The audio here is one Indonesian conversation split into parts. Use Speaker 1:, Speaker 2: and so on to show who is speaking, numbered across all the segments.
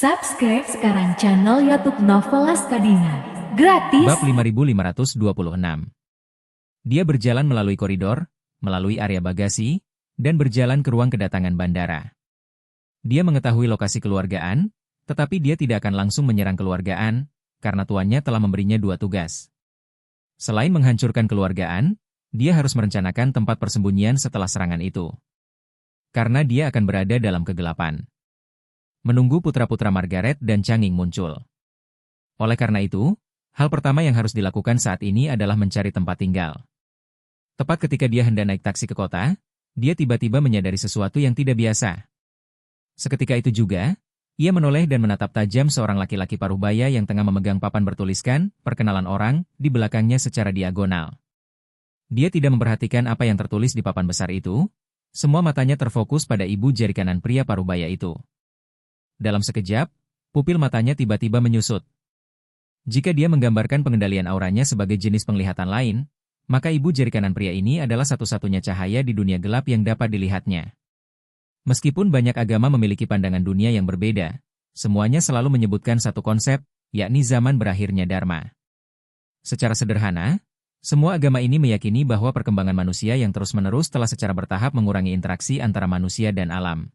Speaker 1: Subscribe sekarang channel YouTube Novelas Kadina. Gratis.
Speaker 2: Bab 5526. Dia berjalan melalui koridor, melalui area bagasi, dan berjalan ke ruang kedatangan bandara. Dia mengetahui lokasi keluargaan, tetapi dia tidak akan langsung menyerang keluargaan, karena tuannya telah memberinya dua tugas. Selain menghancurkan keluargaan, dia harus merencanakan tempat persembunyian setelah serangan itu. Karena dia akan berada dalam kegelapan. Menunggu putra-putra Margaret dan Changing muncul. Oleh karena itu, hal pertama yang harus dilakukan saat ini adalah mencari tempat tinggal. Tepat ketika dia hendak naik taksi ke kota, dia tiba-tiba menyadari sesuatu yang tidak biasa. Seketika itu juga, ia menoleh dan menatap tajam seorang laki-laki paruh baya yang tengah memegang papan bertuliskan, "Perkenalan orang," di belakangnya secara diagonal. Dia tidak memperhatikan apa yang tertulis di papan besar itu, semua matanya terfokus pada ibu jari kanan pria paruh baya itu. Dalam sekejap, pupil matanya tiba-tiba menyusut. Jika dia menggambarkan pengendalian auranya sebagai jenis penglihatan lain, maka ibu jari kanan pria ini adalah satu-satunya cahaya di dunia gelap yang dapat dilihatnya. Meskipun banyak agama memiliki pandangan dunia yang berbeda, semuanya selalu menyebutkan satu konsep, yakni zaman berakhirnya Dharma. Secara sederhana, semua agama ini meyakini bahwa perkembangan manusia yang terus-menerus telah secara bertahap mengurangi interaksi antara manusia dan alam.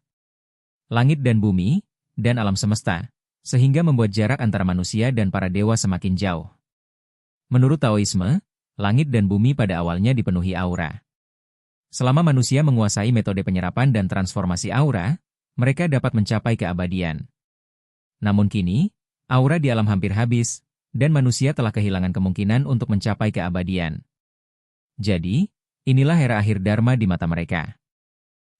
Speaker 2: Langit dan bumi, dan alam semesta, sehingga membuat jarak antara manusia dan para dewa semakin jauh. Menurut Taoisme, langit dan bumi pada awalnya dipenuhi aura. Selama manusia menguasai metode penyerapan dan transformasi aura, mereka dapat mencapai keabadian. Namun kini, aura di alam hampir habis, dan manusia telah kehilangan kemungkinan untuk mencapai keabadian. Jadi, inilah era akhir Dharma di mata mereka.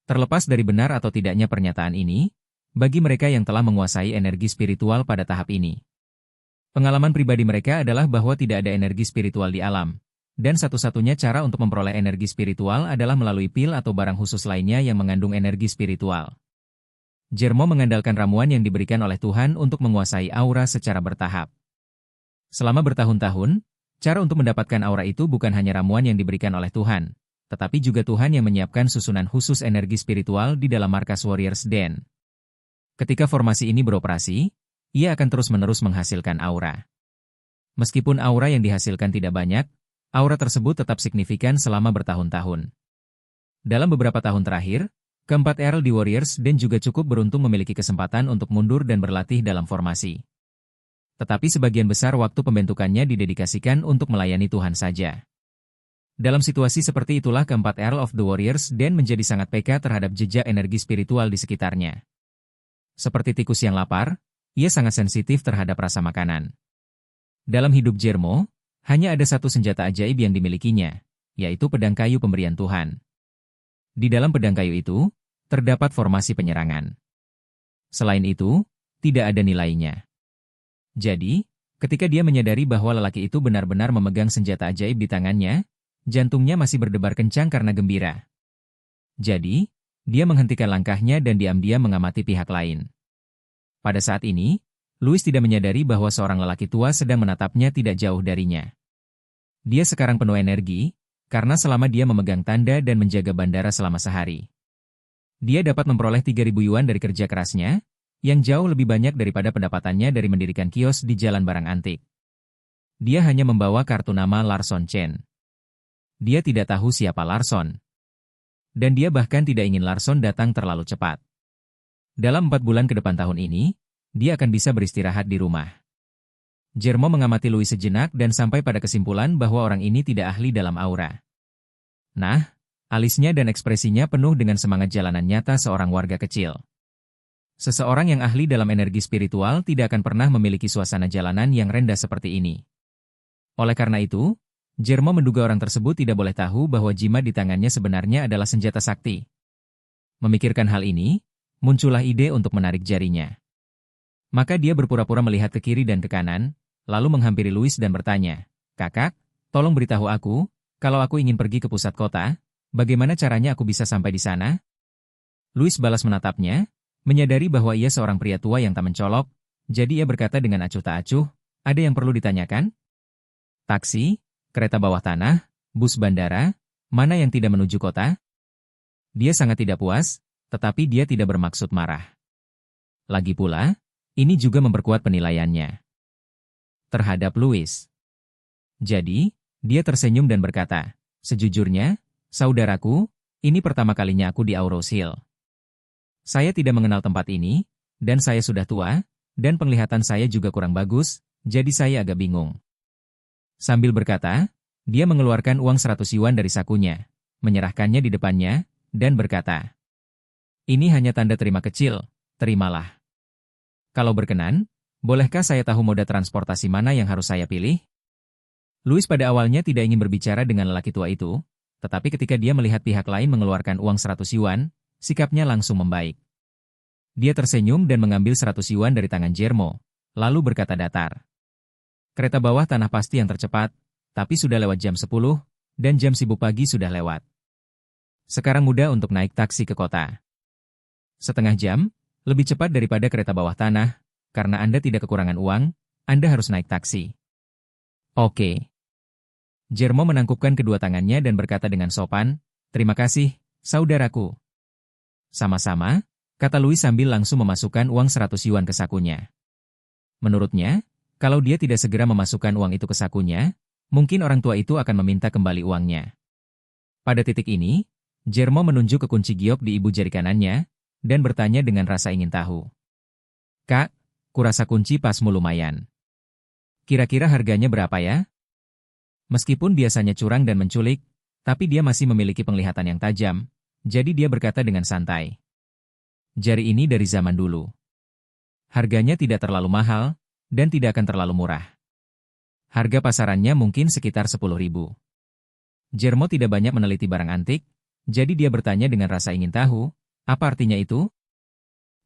Speaker 2: Terlepas dari benar atau tidaknya pernyataan ini, bagi mereka yang telah menguasai energi spiritual pada tahap ini, pengalaman pribadi mereka adalah bahwa tidak ada energi spiritual di alam, dan satu-satunya cara untuk memperoleh energi spiritual adalah melalui pil atau barang khusus lainnya yang mengandung energi spiritual. Jermo mengandalkan ramuan yang diberikan oleh Tuhan untuk menguasai aura secara bertahap. Selama bertahun-tahun, cara untuk mendapatkan aura itu bukan hanya ramuan yang diberikan oleh Tuhan, tetapi juga Tuhan yang menyiapkan susunan khusus energi spiritual di dalam markas Warriors Den. Ketika formasi ini beroperasi, ia akan terus-menerus menghasilkan aura. Meskipun aura yang dihasilkan tidak banyak, aura tersebut tetap signifikan selama bertahun-tahun. Dalam beberapa tahun terakhir, keempat Earl di Warriors Den juga cukup beruntung memiliki kesempatan untuk mundur dan berlatih dalam formasi. Tetapi sebagian besar waktu pembentukannya didedikasikan untuk melayani Tuhan saja. Dalam situasi seperti itulah keempat Earl of the Warriors Den menjadi sangat peka terhadap jejak energi spiritual di sekitarnya. Seperti tikus yang lapar, ia sangat sensitif terhadap rasa makanan. Dalam hidup Jermo, hanya ada satu senjata ajaib yang dimilikinya, yaitu pedang kayu pemberian Tuhan. Di dalam pedang kayu itu, terdapat formasi penyerangan. Selain itu, tidak ada nilainya. Jadi, ketika dia menyadari bahwa lelaki itu benar-benar memegang senjata ajaib di tangannya, jantungnya masih berdebar kencang karena gembira. Jadi, dia menghentikan langkahnya dan diam-diam mengamati pihak lain. Pada saat ini, Louis tidak menyadari bahwa seorang lelaki tua sedang menatapnya tidak jauh darinya. Dia sekarang penuh energi, karena selama dia memegang tanda dan menjaga bandara selama sehari, dia dapat memperoleh 3.000 yuan dari kerja kerasnya, yang jauh lebih banyak daripada pendapatannya dari mendirikan kios di jalan barang antik. Dia hanya membawa kartu nama Larson Chen. Dia tidak tahu siapa Larson. Dan dia bahkan tidak ingin Larson datang terlalu cepat. Dalam 4 bulan ke depan tahun ini, dia akan bisa beristirahat di rumah. Jermo mengamati Louis sejenak dan sampai pada kesimpulan bahwa orang ini tidak ahli dalam aura. Nah, alisnya dan ekspresinya penuh dengan semangat jalanan nyata seorang warga kecil. Seseorang yang ahli dalam energi spiritual tidak akan pernah memiliki suasana jalanan yang rendah seperti ini. Oleh karena itu, Jermo menduga orang tersebut tidak boleh tahu bahwa jimat di tangannya sebenarnya adalah senjata sakti. Memikirkan hal ini, muncullah ide untuk menarik jarinya. Maka dia berpura-pura melihat ke kiri dan ke kanan, lalu menghampiri Louis dan bertanya, "Kakak, tolong beritahu aku, kalau aku ingin pergi ke pusat kota, bagaimana caranya aku bisa sampai di sana?" Louis balas menatapnya, menyadari bahwa ia seorang pria tua yang tak mencolok, jadi ia berkata dengan acuh tak acuh, "Ada yang perlu ditanyakan? Taksi? Kereta bawah tanah, bus bandara, mana yang tidak menuju kota?" Dia sangat tidak puas, tetapi dia tidak bermaksud marah. Lagi pula, Ini juga memperkuat penilaiannya terhadap Louis. Jadi, dia tersenyum dan berkata, "Sejujurnya, saudaraku, ini pertama kalinya aku di Auros Hill. Saya tidak mengenal tempat ini, dan saya sudah tua, dan penglihatan saya juga kurang bagus, jadi saya agak bingung." Sambil berkata, dia mengeluarkan uang 100 yuan dari sakunya, menyerahkannya di depannya, dan berkata, "Ini hanya tanda terima kecil, terimalah. Kalau berkenan, bolehkah saya tahu moda transportasi mana yang harus saya pilih?" Louis pada awalnya tidak ingin berbicara dengan lelaki tua itu, tetapi ketika dia melihat pihak lain mengeluarkan uang 100 yuan, sikapnya langsung membaik. Dia tersenyum dan mengambil 100 yuan dari tangan Jermo, lalu berkata datar, "Kereta bawah tanah pasti yang tercepat, tapi sudah lewat jam 10, dan jam sibuk pagi sudah lewat. Sekarang mudah untuk naik taksi ke kota. Setengah jam, lebih cepat daripada kereta bawah tanah, karena Anda tidak kekurangan uang, Anda harus naik taksi." "Oke." Jermo menangkupkan kedua tangannya dan berkata dengan sopan, "Terima kasih, saudaraku." "Sama-sama," kata Louis sambil langsung memasukkan uang 100 yuan ke sakunya. Menurutnya, kalau dia tidak segera memasukkan uang itu ke sakunya, mungkin orang tua itu akan meminta kembali uangnya. Pada titik ini, Jermo menunjuk ke kunci giok di ibu jari kanannya, dan bertanya dengan rasa ingin tahu. "Kak, kurasa kunci pasmu lumayan. Kira-kira harganya berapa ya?" Meskipun biasanya curang dan menculik, tapi dia masih memiliki penglihatan yang tajam, jadi dia berkata dengan santai, "Jari ini dari zaman dulu. Harganya tidak terlalu mahal, dan tidak akan terlalu murah. Harga pasarannya mungkin sekitar 10.000. Jermo tidak banyak meneliti barang antik, jadi dia bertanya dengan rasa ingin tahu, "Apa artinya itu?"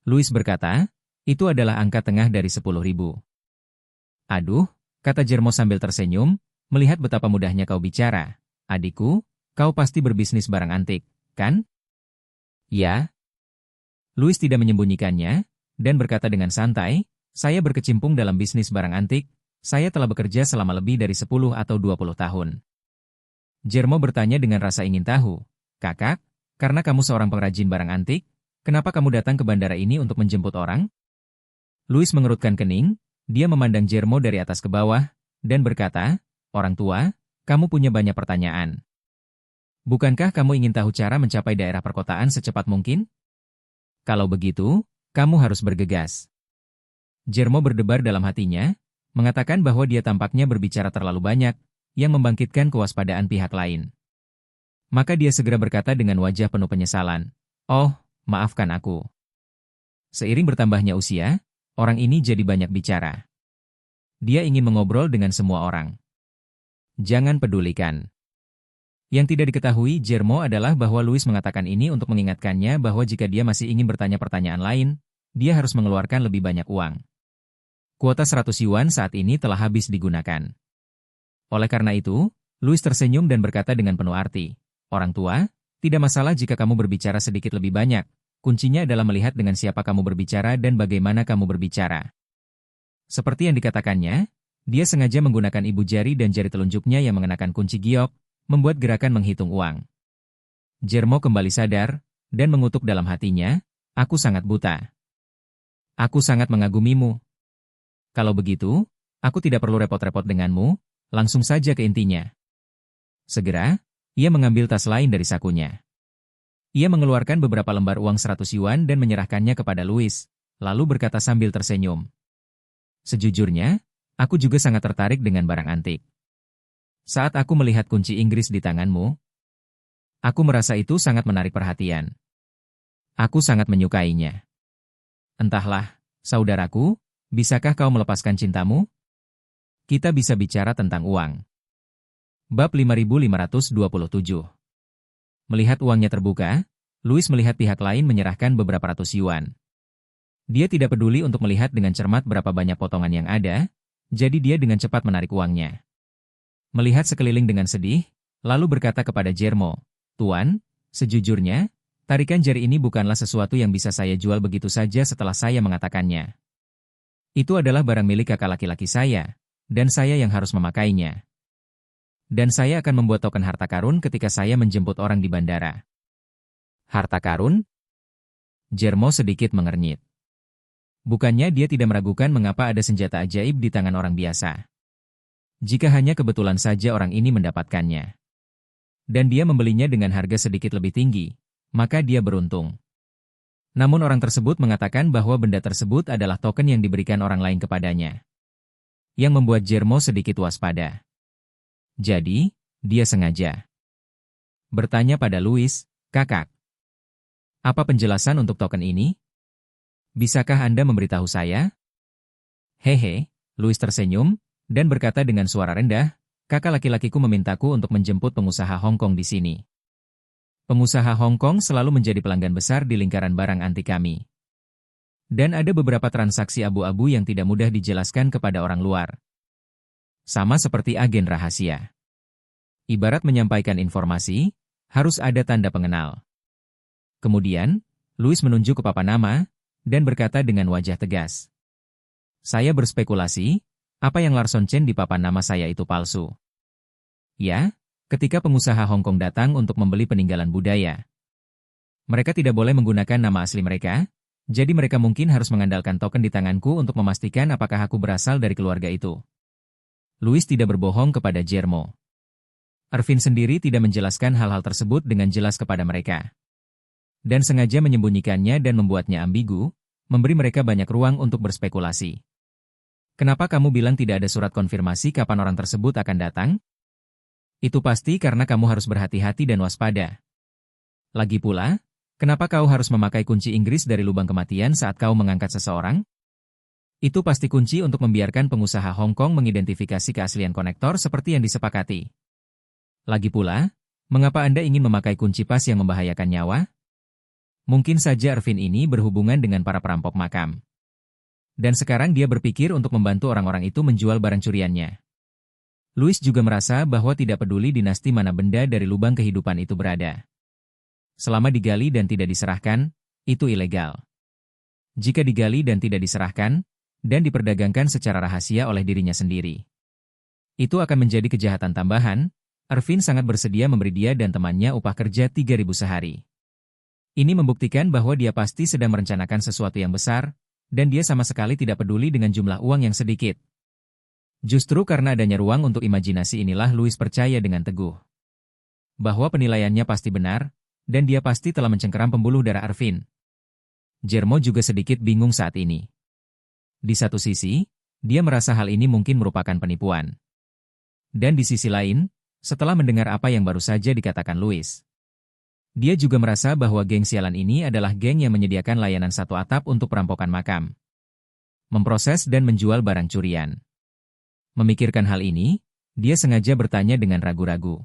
Speaker 2: Louis berkata, "Itu adalah angka tengah dari 10.000. "Aduh," kata Jermo sambil tersenyum, "melihat betapa mudahnya kau bicara. Adikku, kau pasti berbisnis barang antik, kan?" "Ya." Louis tidak menyembunyikannya, dan berkata dengan santai, "Saya berkecimpung dalam bisnis barang antik, saya telah bekerja selama lebih dari 10 atau 20 tahun. Jermo bertanya dengan rasa ingin tahu, "Kakak, karena kamu seorang pengrajin barang antik, kenapa kamu datang ke bandara ini untuk menjemput orang?" Louis mengerutkan kening, dia memandang Jermo dari atas ke bawah, dan berkata, "Orang tua, kamu punya banyak pertanyaan. Bukankah kamu ingin tahu cara mencapai daerah perkotaan secepat mungkin? Kalau begitu, kamu harus bergegas." Jermo berdebar dalam hatinya, mengatakan bahwa dia tampaknya berbicara terlalu banyak, yang membangkitkan kewaspadaan pihak lain. Maka dia segera berkata dengan wajah penuh penyesalan, "Oh, maafkan aku." Seiring bertambahnya usia, orang ini jadi banyak bicara. Dia ingin mengobrol dengan semua orang. Jangan pedulikan. Yang tidak diketahui Jermo adalah bahwa Louis mengatakan ini untuk mengingatkannya bahwa jika dia masih ingin bertanya pertanyaan lain, dia harus mengeluarkan lebih banyak uang. Kuota 100 yuan saat ini telah habis digunakan. Oleh karena itu, Louis tersenyum dan berkata dengan penuh arti, "Orang tua, tidak masalah jika kamu berbicara sedikit lebih banyak, kuncinya adalah melihat dengan siapa kamu berbicara dan bagaimana kamu berbicara." Seperti yang dikatakannya, dia sengaja menggunakan ibu jari dan jari telunjuknya yang mengenakan kunci giok, membuat gerakan menghitung uang. Jermo kembali sadar, dan mengutuk dalam hatinya, "Aku sangat buta. Aku sangat mengagumimu. Kalau begitu, aku tidak perlu repot-repot denganmu, langsung saja ke intinya." Segera, ia mengambil tas lain dari sakunya. Ia mengeluarkan beberapa lembar uang 100 yuan dan menyerahkannya kepada Louis, lalu berkata sambil tersenyum, "Sejujurnya, aku juga sangat tertarik dengan barang antik. Saat aku melihat kunci Inggris di tanganmu, aku merasa itu sangat menarik perhatian. Aku sangat menyukainya. Entahlah, saudaraku, bisakah kau melepaskan cintamu? Kita bisa bicara tentang uang." Bab 5527. Melihat uangnya terbuka, Louis melihat pihak lain menyerahkan beberapa ratus yuan. Dia tidak peduli untuk melihat dengan cermat berapa banyak potongan yang ada, jadi dia dengan cepat menarik uangnya. Melihat sekeliling dengan sedih, lalu berkata kepada Jermo, "Tuan, sejujurnya, tarikan jari ini bukanlah sesuatu yang bisa saya jual begitu saja setelah saya mengatakannya. Itu adalah barang milik kakak laki-laki saya, dan saya yang harus memakainya. Dan saya akan membuat token harta karun ketika saya menjemput orang di bandara." "Harta karun?" Jermo sedikit mengernyit. Bukannya dia tidak meragukan mengapa ada senjata ajaib di tangan orang biasa. Jika hanya kebetulan saja orang ini mendapatkannya. Dan dia membelinya dengan harga sedikit lebih tinggi, maka dia beruntung. Namun orang tersebut mengatakan bahwa benda tersebut adalah token yang diberikan orang lain kepadanya. Yang membuat Guillermo sedikit waspada. Jadi, dia sengaja bertanya pada Louis, "Kakak, apa penjelasan untuk token ini? Bisakah Anda memberitahu saya?" "Hehe," Louis tersenyum, dan berkata dengan suara rendah, "Kakak laki-lakiku memintaku untuk menjemput pengusaha Hong Kong di sini. Pengusaha Hong Kong selalu menjadi pelanggan besar di lingkaran barang antik kami. Dan ada beberapa transaksi abu-abu yang tidak mudah dijelaskan kepada orang luar. Sama seperti agen rahasia. Ibarat menyampaikan informasi, harus ada tanda pengenal." Kemudian, Louis menunjuk ke papan nama, dan berkata dengan wajah tegas, "Saya berspekulasi, apa yang Larson Chen di papan nama saya itu palsu." Ya, ketika pengusaha Hong Kong datang untuk membeli peninggalan budaya. Mereka tidak boleh menggunakan nama asli mereka, jadi mereka mungkin harus mengandalkan token di tanganku untuk memastikan apakah aku berasal dari keluarga itu. Louis tidak berbohong kepada Guillermo. Irvin sendiri tidak menjelaskan hal-hal tersebut dengan jelas kepada mereka. Dan sengaja menyembunyikannya dan membuatnya ambigu, memberi mereka banyak ruang untuk berspekulasi. "Kenapa kamu bilang tidak ada surat konfirmasi kapan orang tersebut akan datang?" "Itu pasti karena kamu harus berhati-hati dan waspada. Lagi pula, kenapa kau harus memakai kunci Inggris dari lubang kematian saat kau mengangkat seseorang? Itu pasti kunci untuk membiarkan pengusaha Hong Kong mengidentifikasi keaslian konektor seperti yang disepakati. Lagi pula, mengapa Anda ingin memakai kunci pas yang membahayakan nyawa? Mungkin saja Irvin ini berhubungan dengan para perampok makam. Dan sekarang dia berpikir untuk membantu orang-orang itu menjual barang curiannya." Louis juga merasa bahwa tidak peduli dinasti mana benda dari lubang kehidupan itu berada. Selama digali dan tidak diserahkan, itu ilegal. Jika digali dan tidak diserahkan, dan diperdagangkan secara rahasia oleh dirinya sendiri, itu akan menjadi kejahatan tambahan. Irvin sangat bersedia memberi dia dan temannya upah kerja 3.000 sehari. Ini membuktikan bahwa dia pasti sedang merencanakan sesuatu yang besar, dan dia sama sekali tidak peduli dengan jumlah uang yang sedikit. Justru karena adanya ruang untuk imajinasi inilah Louis percaya dengan teguh bahwa penilaiannya pasti benar, dan dia pasti telah mencengkeram pembuluh darah Irvin. Guillermo juga sedikit bingung saat ini. Di satu sisi, dia merasa hal ini mungkin merupakan penipuan. Dan di sisi lain, setelah mendengar apa yang baru saja dikatakan Louis, dia juga merasa bahwa geng sialan ini adalah geng yang menyediakan layanan satu atap untuk perampokan makam, memproses dan menjual barang curian. Memikirkan hal ini, dia sengaja bertanya dengan ragu-ragu.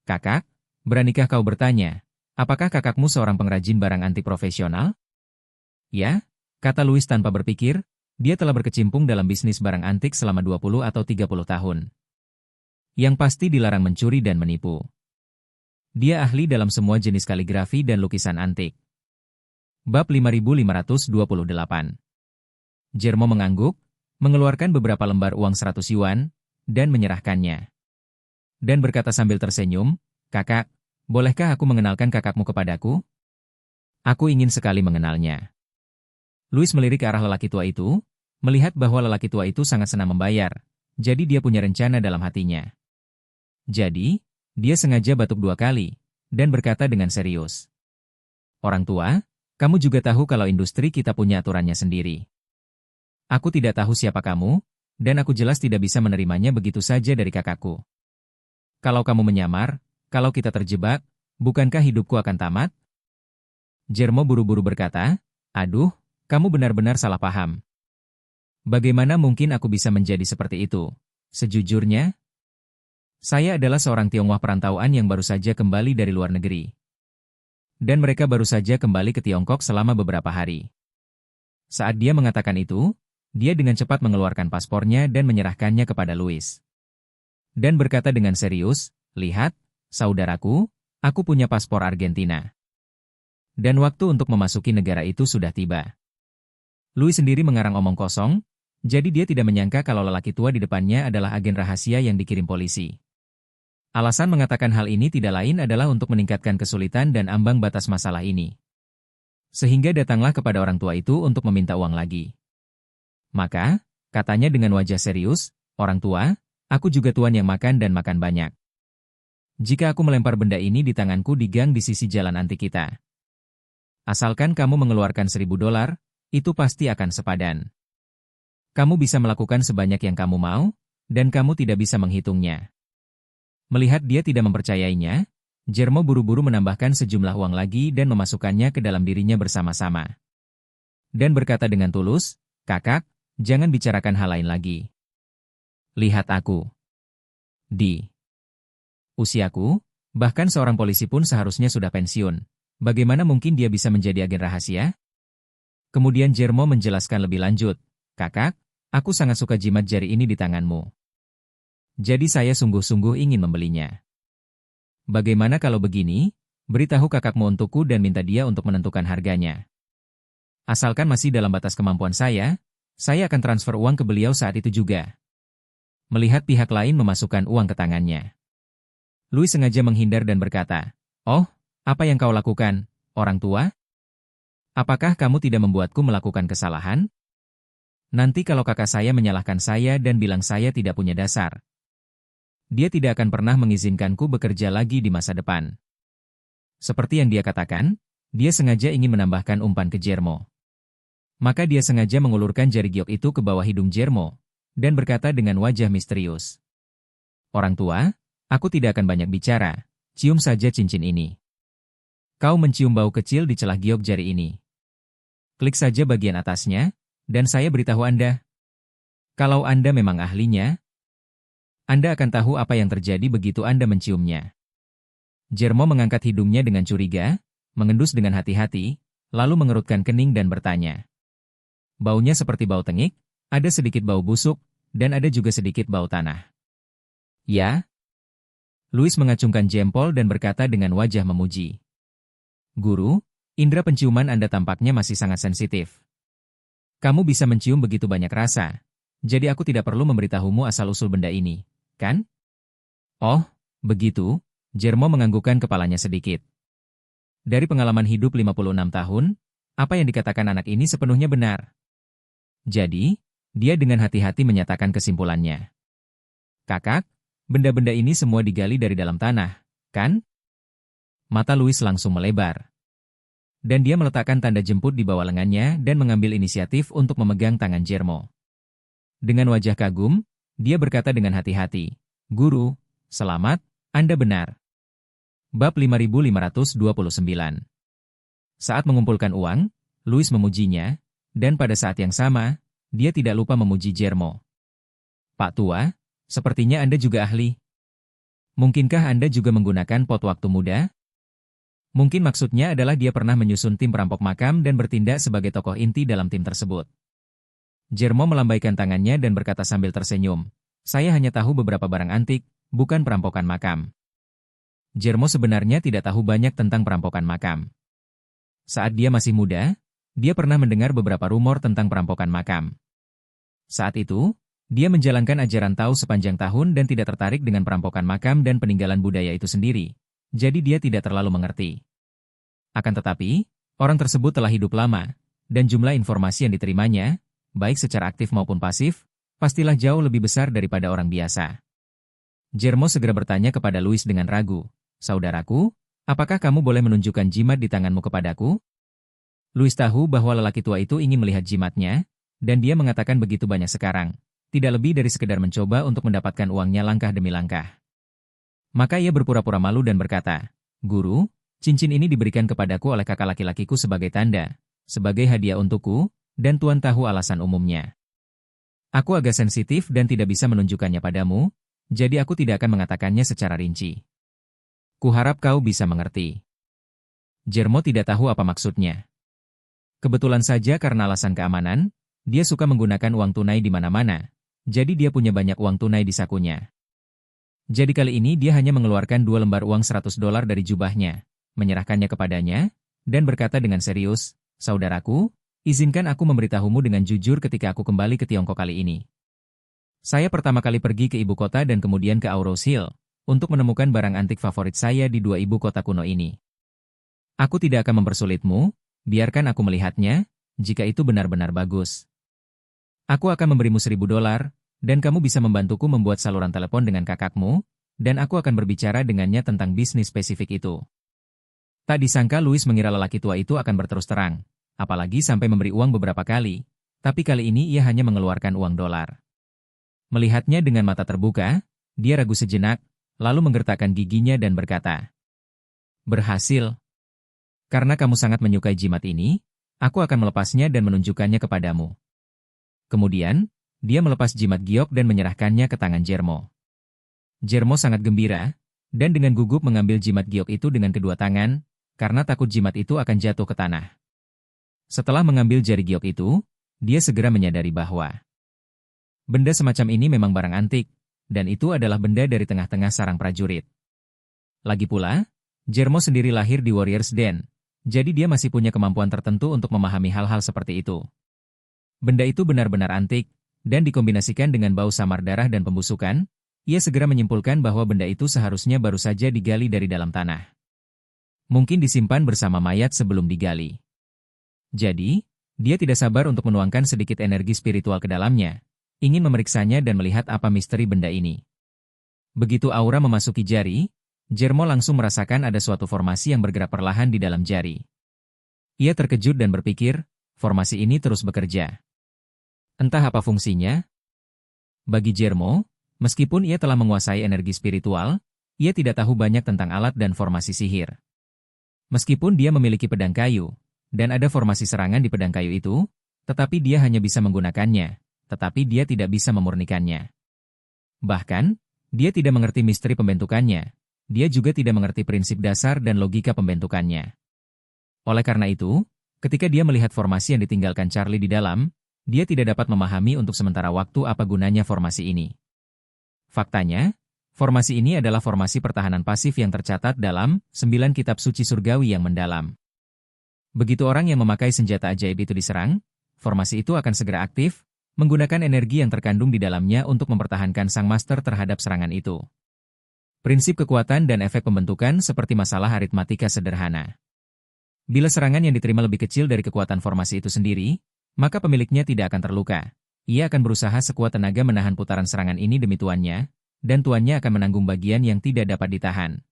Speaker 2: "Kakak, beranikah kau bertanya, apakah kakakmu seorang pengrajin barang antik profesional?" "Ya," kata Louis tanpa berpikir, dia telah berkecimpung dalam bisnis barang antik selama 20 atau 30 tahun. Yang pasti dilarang mencuri dan menipu. Dia ahli dalam semua jenis kaligrafi dan lukisan antik. Bab 5528. Guillermo mengangguk, mengeluarkan beberapa lembar uang 100 yuan, dan menyerahkannya. Dan berkata sambil tersenyum, "Kakak, bolehkah aku mengenalkan kakakmu kepadaku? Aku ingin sekali mengenalnya." Louis melirik ke arah lelaki tua itu, melihat bahwa lelaki tua itu sangat senang membayar, jadi dia punya rencana dalam hatinya. Jadi, dia sengaja batuk 2 kali, dan berkata dengan serius, "Orang tua, kamu juga tahu kalau industri kita punya aturannya sendiri. Aku tidak tahu siapa kamu, dan aku jelas tidak bisa menerimanya begitu saja dari kakakku. Kalau kamu menyamar, kalau kita terjebak, bukankah hidupku akan tamat?" Guillermo buru-buru berkata, "Aduh, kamu benar-benar salah paham. Bagaimana mungkin aku bisa menjadi seperti itu? Sejujurnya, saya adalah seorang Tionghoa perantauan yang baru saja kembali dari luar negeri. Dan mereka baru saja kembali ke Tiongkok selama beberapa hari." Saat dia mengatakan itu, dia dengan cepat mengeluarkan paspornya dan menyerahkannya kepada Louis. Dan berkata dengan serius, "Lihat, saudaraku, aku punya paspor Argentina. Dan waktu untuk memasuki negara itu sudah tiba." Louis sendiri mengarang omong kosong, jadi dia tidak menyangka kalau lelaki tua di depannya adalah agen rahasia yang dikirim polisi. Alasan mengatakan hal ini tidak lain adalah untuk meningkatkan kesulitan dan ambang batas masalah ini. Sehingga datanglah kepada orang tua itu untuk meminta uang lagi. Maka, katanya dengan wajah serius, "Orang tua, aku juga tuan yang makan dan makan banyak. Jika aku melempar benda ini di tanganku di gang di sisi jalan antik kita, asalkan kamu mengeluarkan $1.000, itu pasti akan sepadan. Kamu bisa melakukan sebanyak yang kamu mau, dan kamu tidak bisa menghitungnya." Melihat dia tidak mempercayainya, Jermo buru-buru menambahkan sejumlah uang lagi dan memasukkannya ke dalam dirinya bersama-sama. Dan berkata dengan tulus, "Kakak, jangan bicarakan hal lain lagi. Lihat aku. Di usiaku, bahkan seorang polisi pun seharusnya sudah pensiun. Bagaimana mungkin dia bisa menjadi agen rahasia?" Kemudian Jermo menjelaskan lebih lanjut, "Kakak, aku sangat suka jimat jari ini di tanganmu. Jadi saya sungguh-sungguh ingin membelinya. Bagaimana kalau begini, beritahu kakakmu untukku dan minta dia untuk menentukan harganya. Asalkan masih dalam batas kemampuan saya akan transfer uang ke beliau saat itu juga." Melihat pihak lain memasukkan uang ke tangannya, Louis sengaja menghindar dan berkata, "Oh, apa yang kau lakukan, orang tua? Apakah kamu tidak membuatku melakukan kesalahan? Nanti kalau kakak saya menyalahkan saya dan bilang saya tidak punya dasar, dia tidak akan pernah mengizinkanku bekerja lagi di masa depan." Seperti yang dia katakan, dia sengaja ingin menambahkan umpan ke Jermo. Maka dia sengaja mengulurkan jari giok itu ke bawah hidung Jermo, dan berkata dengan wajah misterius, "Orang tua, aku tidak akan banyak bicara, cium saja cincin ini. Kau mencium bau kecil di celah giok jari ini. Klik saja bagian atasnya, dan saya beritahu Anda. Kalau Anda memang ahlinya, Anda akan tahu apa yang terjadi begitu Anda menciumnya." Jermo mengangkat hidungnya dengan curiga, mengendus dengan hati-hati, lalu mengerutkan kening dan bertanya. Baunya seperti bau tengik, ada sedikit bau busuk, dan ada juga sedikit bau tanah. "Ya?" Louis mengacungkan jempol dan berkata dengan wajah memuji. "Guru, indera penciuman Anda tampaknya masih sangat sensitif. Kamu bisa mencium begitu banyak rasa, jadi aku tidak perlu memberitahumu asal-usul benda ini, kan?" "Oh, begitu," Jermo menganggukkan kepalanya sedikit. Dari pengalaman hidup 56 tahun, apa yang dikatakan anak ini sepenuhnya benar. Jadi, dia dengan hati-hati menyatakan kesimpulannya. "Kakak, benda-benda ini semua digali dari dalam tanah, kan?" Mata Louis langsung melebar. Dan dia meletakkan tanda jemput di bawah lengannya dan mengambil inisiatif untuk memegang tangan Jermo. Dengan wajah kagum, dia berkata dengan hati-hati, "Guru, selamat, Anda benar." Bab 5529. Saat mengumpulkan uang, Louis memujinya, dan pada saat yang sama, dia tidak lupa memuji Jermo. "Pak Tua, sepertinya Anda juga ahli. Mungkinkah Anda juga menggunakan pot waktu muda?" Mungkin maksudnya adalah dia pernah menyusun tim perampok makam dan bertindak sebagai tokoh inti dalam tim tersebut. Jermo melambaikan tangannya dan berkata sambil tersenyum, "Saya hanya tahu beberapa barang antik, bukan perampokan makam." Jermo sebenarnya tidak tahu banyak tentang perampokan makam. Saat dia masih muda, dia pernah mendengar beberapa rumor tentang perampokan makam. Saat itu, dia menjalankan ajaran Tao sepanjang tahun dan tidak tertarik dengan perampokan makam dan peninggalan budaya itu sendiri, jadi dia tidak terlalu mengerti. Akan tetapi, orang tersebut telah hidup lama, dan jumlah informasi yang diterimanya, baik secara aktif maupun pasif, pastilah jauh lebih besar daripada orang biasa. Jermo segera bertanya kepada Louis dengan ragu, "Saudaraku, apakah kamu boleh menunjukkan jimat di tanganmu kepadaku?" Louis tahu bahwa lelaki tua itu ingin melihat jimatnya, dan dia mengatakan begitu banyak sekarang, tidak lebih dari sekedar mencoba untuk mendapatkan uangnya langkah demi langkah. Maka ia berpura-pura malu dan berkata, "Guru, cincin ini diberikan kepadaku oleh kakak laki-lakiku sebagai tanda, sebagai hadiah untukku, dan Tuan tahu alasan umumnya. Aku agak sensitif dan tidak bisa menunjukkannya padamu, jadi aku tidak akan mengatakannya secara rinci. Kuharap kau bisa mengerti." Jermo tidak tahu apa maksudnya. Kebetulan saja karena alasan keamanan, dia suka menggunakan uang tunai di mana-mana, jadi dia punya banyak uang tunai di sakunya. Jadi kali ini dia hanya mengeluarkan 2 lembar uang $100 dari jubahnya, menyerahkannya kepadanya, dan berkata dengan serius, "Saudaraku, izinkan aku memberitahumu dengan jujur ketika aku kembali ke Tiongkok kali ini. Saya pertama kali pergi ke ibu kota dan kemudian ke Auros Hill, untuk menemukan barang antik favorit saya di 2 ibu kota kuno ini. Aku tidak akan mempersulitmu, Biarkan aku melihatnya, jika itu benar-benar bagus. Aku akan memberimu $1.000, dan kamu bisa membantuku membuat saluran telepon dengan kakakmu, dan aku akan berbicara dengannya tentang bisnis spesifik itu. Tak disangka Louis mengira lelaki tua itu akan berterus terang, apalagi sampai memberi uang beberapa kali, tapi kali ini ia hanya mengeluarkan uang dolar. Melihatnya dengan mata terbuka, dia ragu sejenak, lalu menggertakkan giginya dan berkata, "Berhasil. Karena kamu sangat menyukai jimat ini, aku akan melepasnya dan menunjukkannya kepadamu." Kemudian, dia melepas jimat giok dan menyerahkannya ke tangan Jermo. Jermo sangat gembira, dan dengan gugup mengambil jimat giok itu dengan kedua tangan, karena takut jimat itu akan jatuh ke tanah. Setelah mengambil jari giok itu, dia segera menyadari bahwa benda semacam ini memang barang antik, dan itu adalah benda dari tengah-tengah sarang prajurit. Lagi pula, Jermo sendiri lahir di Warriors Den, jadi dia masih punya kemampuan tertentu untuk memahami hal-hal seperti itu. Benda itu benar-benar antik, dan dikombinasikan dengan bau samar darah dan pembusukan, ia segera menyimpulkan bahwa benda itu seharusnya baru saja digali dari dalam tanah. Mungkin disimpan bersama mayat sebelum digali. Jadi, dia tidak sabar untuk menuangkan sedikit energi spiritual ke dalamnya, ingin memeriksanya dan melihat apa misteri benda ini. Begitu aura memasuki jari, Jermo langsung merasakan ada suatu formasi yang bergerak perlahan di dalam jari. Ia terkejut dan berpikir, formasi ini terus bekerja. Entah apa fungsinya. Bagi Jermo, meskipun ia telah menguasai energi spiritual, ia tidak tahu banyak tentang alat dan formasi sihir. Meskipun dia memiliki pedang kayu, dan ada formasi serangan di pedang kayu itu, tetapi dia hanya bisa menggunakannya, tetapi dia tidak bisa memurnikannya. Bahkan, dia tidak mengerti misteri pembentukannya, dia juga tidak mengerti prinsip dasar dan logika pembentukannya. Oleh karena itu, ketika dia melihat formasi yang ditinggalkan Charlie di dalam, dia tidak dapat memahami untuk sementara waktu apa gunanya formasi ini. Faktanya, formasi ini adalah formasi pertahanan pasif yang tercatat dalam 9 kitab suci surgawi yang mendalam. Begitu orang yang memakai senjata ajaib itu diserang, formasi itu akan segera aktif, menggunakan energi yang terkandung di dalamnya untuk mempertahankan sang master terhadap serangan itu. Prinsip kekuatan dan efek pembentukan seperti masalah aritmatika sederhana. Bila serangan yang diterima lebih kecil dari kekuatan formasi itu sendiri, maka pemiliknya tidak akan terluka. Ia akan berusaha sekuat tenaga menahan putaran serangan ini demi tuannya, dan tuannya akan menanggung bagian yang tidak dapat ditahan.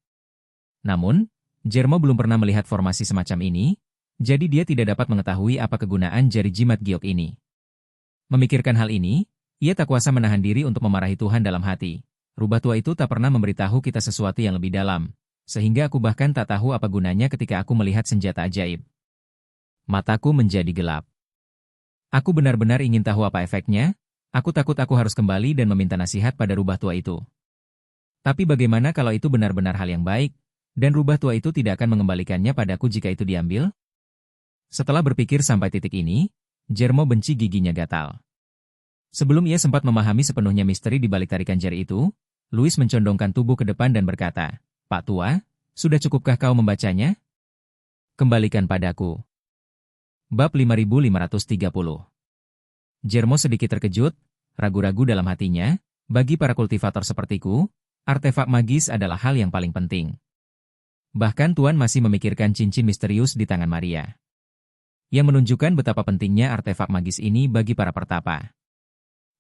Speaker 2: Namun, Jermo belum pernah melihat formasi semacam ini, jadi dia tidak dapat mengetahui apa kegunaan jari jimat giok ini. Memikirkan hal ini, ia tak kuasa menahan diri untuk memarahi Tuhan dalam hati. Rubah tua itu tak pernah memberitahu kita sesuatu yang lebih dalam, sehingga aku bahkan tak tahu apa gunanya ketika aku melihat senjata ajaib. Mataku menjadi gelap. Aku benar-benar ingin tahu apa efeknya. Aku takut aku harus kembali dan meminta nasihat pada rubah tua itu. Tapi bagaimana kalau itu benar-benar hal yang baik, dan rubah tua itu tidak akan mengembalikannya padaku jika itu diambil? Setelah berpikir sampai titik ini, Jermo benci giginya gatal. Sebelum ia sempat memahami sepenuhnya misteri di balik tarikan jari itu, Louis mencondongkan tubuh ke depan dan berkata, "Pak Tua, sudah cukupkah kau membacanya? Kembalikan padaku." Bab 5530. Jermo sedikit terkejut, ragu-ragu dalam hatinya, bagi para kultivator sepertiku, artefak magis adalah hal yang paling penting. Bahkan Tuan masih memikirkan cincin misterius di tangan Maria, yang menunjukkan betapa pentingnya artefak magis ini bagi para pertapa.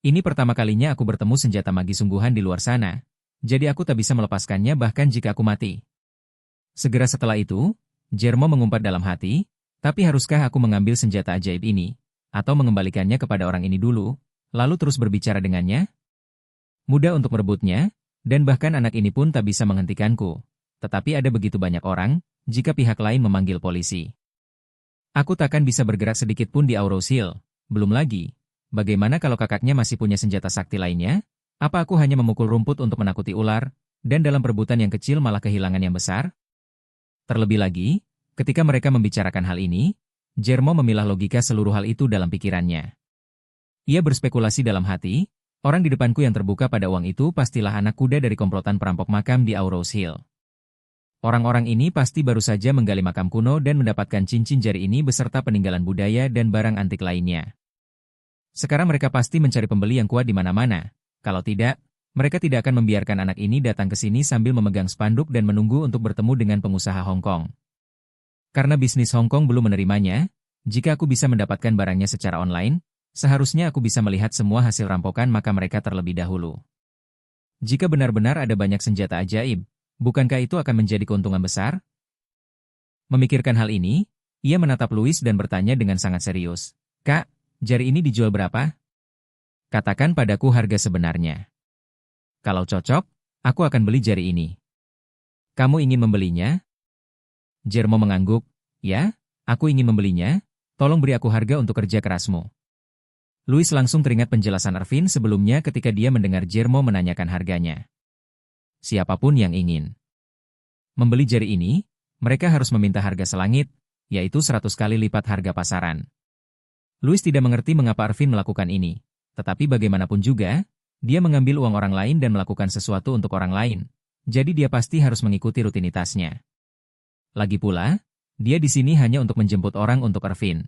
Speaker 2: Ini pertama kalinya aku bertemu senjata magis sungguhan di luar sana, jadi aku tak bisa melepaskannya bahkan jika aku mati. Segera setelah itu, Jermo mengumpat dalam hati, tapi haruskah aku mengambil senjata ajaib ini, atau mengembalikannya kepada orang ini dulu, lalu terus berbicara dengannya? Mudah untuk merebutnya, dan bahkan anak ini pun tak bisa menghentikanku. Tetapi ada begitu banyak orang, jika pihak lain memanggil polisi. Aku takkan bisa bergerak sedikit pun di Auros Hill. Belum lagi, bagaimana kalau kakaknya masih punya senjata sakti lainnya? Apa aku hanya memukul rumput untuk menakuti ular, dan dalam perebutan yang kecil malah kehilangan yang besar? Terlebih lagi, ketika mereka membicarakan hal ini, Jermo memilah logika seluruh hal itu dalam pikirannya. Ia berspekulasi dalam hati, orang di depanku yang terbuka pada uang itu pastilah anak kuda dari komplotan perampok makam di Auros Hill. Orang-orang ini pasti baru saja menggali makam kuno dan mendapatkan cincin jari ini beserta peninggalan budaya dan barang antik lainnya. Sekarang mereka pasti mencari pembeli yang kuat di mana-mana. Kalau tidak, mereka tidak akan membiarkan anak ini datang ke sini sambil memegang spanduk dan menunggu untuk bertemu dengan pengusaha Hong Kong. Karena bisnis Hong Kong belum menerimanya, jika aku bisa mendapatkan barangnya secara online, seharusnya aku bisa melihat semua hasil rampokan maka mereka terlebih dahulu. Jika benar-benar ada banyak senjata ajaib, bukankah itu akan menjadi keuntungan besar? Memikirkan hal ini, ia menatap Louis dan bertanya dengan sangat serius. Kak, jari ini dijual berapa? Katakan padaku harga sebenarnya. Kalau cocok, aku akan beli jari ini. Kamu ingin membelinya? Jermo mengangguk. Ya, aku ingin membelinya. Tolong beri aku harga untuk kerja kerasmu. Louis langsung teringat penjelasan Arvin sebelumnya ketika dia mendengar Jermo menanyakan harganya. Siapapun yang ingin membeli jari ini, mereka harus meminta harga selangit, yaitu 100 kali lipat harga pasaran. Louis tidak mengerti mengapa Arvin melakukan ini, tetapi bagaimanapun juga, dia mengambil uang orang lain dan melakukan sesuatu untuk orang lain, jadi dia pasti harus mengikuti rutinitasnya. Lagi pula, dia di sini hanya untuk menjemput orang untuk Arvin.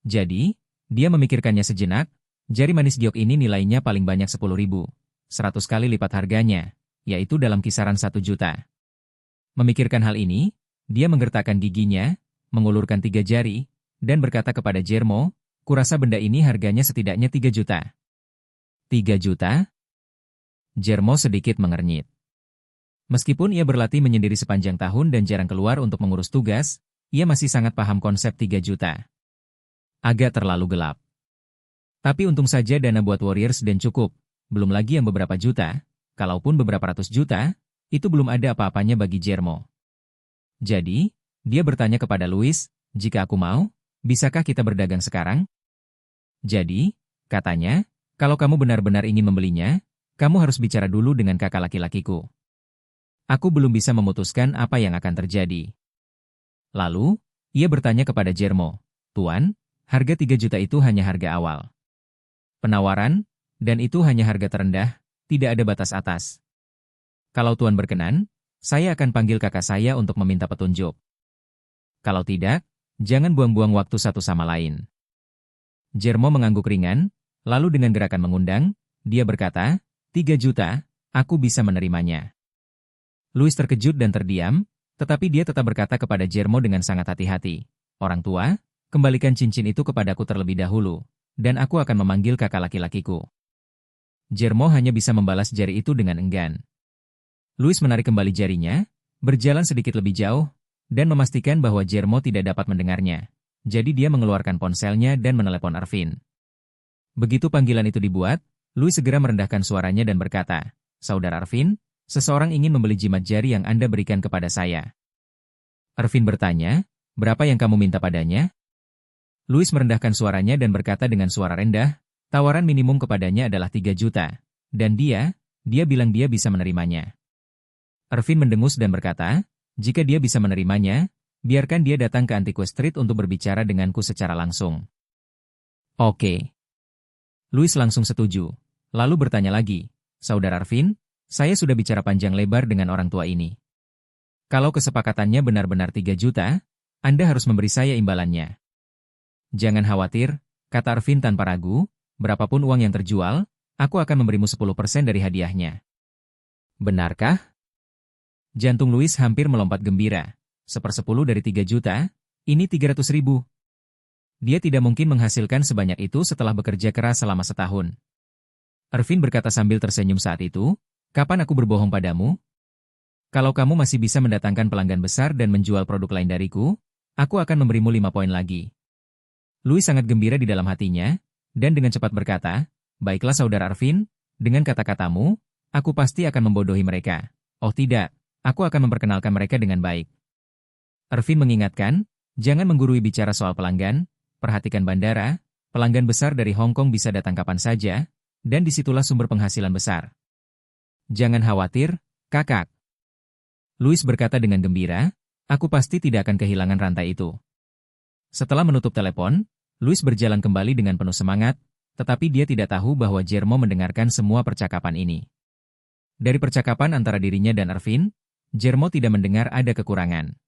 Speaker 2: Jadi, dia memikirkannya sejenak, jari manis giok ini nilainya paling banyak 10.000, 100 kali lipat harganya, yaitu dalam kisaran 1 juta. Memikirkan hal ini, dia menggertakkan giginya, mengulurkan 3 jari, dan berkata kepada Jermo, kurasa benda ini harganya setidaknya 3 juta. 3 juta? Jermo sedikit mengernyit. Meskipun ia berlatih menyendiri sepanjang tahun dan jarang keluar untuk mengurus tugas, ia masih sangat paham konsep 3 juta. Agak terlalu gelap. Tapi untung saja dana buat Warriors dan cukup, belum lagi yang beberapa juta, kalaupun beberapa ratus juta, itu belum ada apa-apanya bagi Jermo. Jadi, dia bertanya kepada Louis, jika aku mau, bisakah kita berdagang sekarang? Jadi, katanya, kalau kamu benar-benar ingin membelinya, kamu harus bicara dulu dengan kakak laki-lakiku. Aku belum bisa memutuskan apa yang akan terjadi. Lalu, ia bertanya kepada Jermo, Tuan, harga 3 juta itu hanya harga awal. Penawaran, dan itu hanya harga terendah, tidak ada batas atas. Kalau Tuan berkenan, saya akan panggil kakak saya untuk meminta petunjuk. Kalau tidak, jangan buang-buang waktu satu sama lain. Jermo mengangguk ringan, lalu dengan gerakan mengundang, dia berkata, 3 juta, aku bisa menerimanya. Louis terkejut dan terdiam, tetapi dia tetap berkata kepada Jermo dengan sangat hati-hati, orang tua, kembalikan cincin itu kepadaku terlebih dahulu, dan aku akan memanggil kakak laki-lakiku. Jermo hanya bisa membalas jari itu dengan enggan. Louis menarik kembali jarinya, berjalan sedikit lebih jauh, dan memastikan bahwa Jermo tidak dapat mendengarnya. Jadi dia mengeluarkan ponselnya dan menelepon Arvin. Begitu panggilan itu dibuat, Louis segera merendahkan suaranya dan berkata, Saudara Arvin, seseorang ingin membeli jimat jari yang Anda berikan kepada saya. Arvin bertanya, berapa yang kamu minta padanya? Louis merendahkan suaranya dan berkata dengan suara rendah, tawaran minimum kepadanya adalah 3 juta. Dan dia bilang dia bisa menerimanya. Arvin mendengus dan berkata, jika dia bisa menerimanya, biarkan dia datang ke Antiques Street untuk berbicara denganku secara langsung. Oke. Louis langsung setuju, lalu bertanya lagi, Saudara Arvin, saya sudah bicara panjang lebar dengan orang tua ini. Kalau kesepakatannya benar-benar 3 juta, Anda harus memberi saya imbalannya. Jangan khawatir, kata Arvin tanpa ragu, berapapun uang yang terjual, aku akan memberimu 10% dari hadiahnya. Benarkah? Jantung Louis hampir melompat gembira. 1/10 dari 3 juta, ini 300.000. Dia tidak mungkin menghasilkan sebanyak itu setelah bekerja keras selama setahun. Arvin berkata sambil tersenyum saat itu, kapan aku berbohong padamu? Kalau kamu masih bisa mendatangkan pelanggan besar dan menjual produk lain dariku, aku akan memberimu 5 poin lagi. Louis sangat gembira di dalam hatinya, dan dengan cepat berkata, baiklah Saudara Arvin, dengan kata-katamu, aku pasti akan membodohi mereka. Oh tidak, aku akan memperkenalkan mereka dengan baik. Arvin mengingatkan, jangan menggurui bicara soal pelanggan, perhatikan bandara, pelanggan besar dari Hong Kong bisa datang kapan saja, dan disitulah sumber penghasilan besar. Jangan khawatir, kakak. Louis berkata dengan gembira, aku pasti tidak akan kehilangan rantai itu. Setelah menutup telepon, Louis berjalan kembali dengan penuh semangat, tetapi dia tidak tahu bahwa Jermo mendengarkan semua percakapan ini. Dari percakapan antara dirinya dan Arvin, Jermo tidak mendengar ada kekurangan.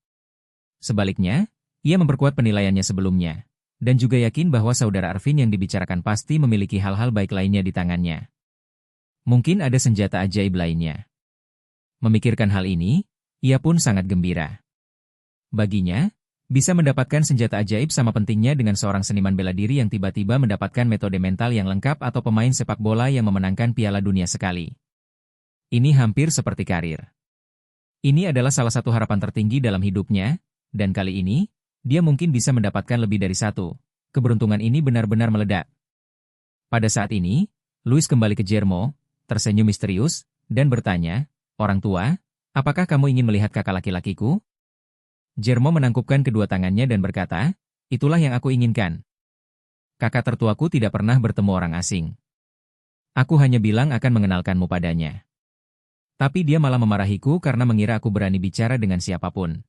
Speaker 2: Sebaliknya, ia memperkuat penilaiannya sebelumnya, dan juga yakin bahwa saudara Arvin yang dibicarakan pasti memiliki hal-hal baik lainnya di tangannya. Mungkin ada senjata ajaib lainnya. Memikirkan hal ini, ia pun sangat gembira. Baginya, Bisa mendapatkan senjata ajaib sama pentingnya dengan seorang seniman bela diri yang tiba-tiba mendapatkan metode mental yang lengkap atau pemain sepak bola yang memenangkan Piala Dunia sekali. Ini hampir seperti karir. Ini adalah salah satu harapan tertinggi dalam hidupnya, dan kali ini, dia mungkin bisa mendapatkan lebih dari satu. Keberuntungan ini benar-benar meledak. Pada saat ini, Louis kembali ke Guillermo, tersenyum misterius, dan bertanya, "Orang tua, apakah kamu ingin melihat kakak laki-lakiku?" Guillermo menangkupkan kedua tangannya dan berkata, "Itulah yang aku inginkan. Kakak tertuaku tidak pernah bertemu orang asing. Aku hanya bilang akan mengenalkanmu padanya. Tapi dia malah memarahiku karena mengira aku berani bicara dengan siapapun."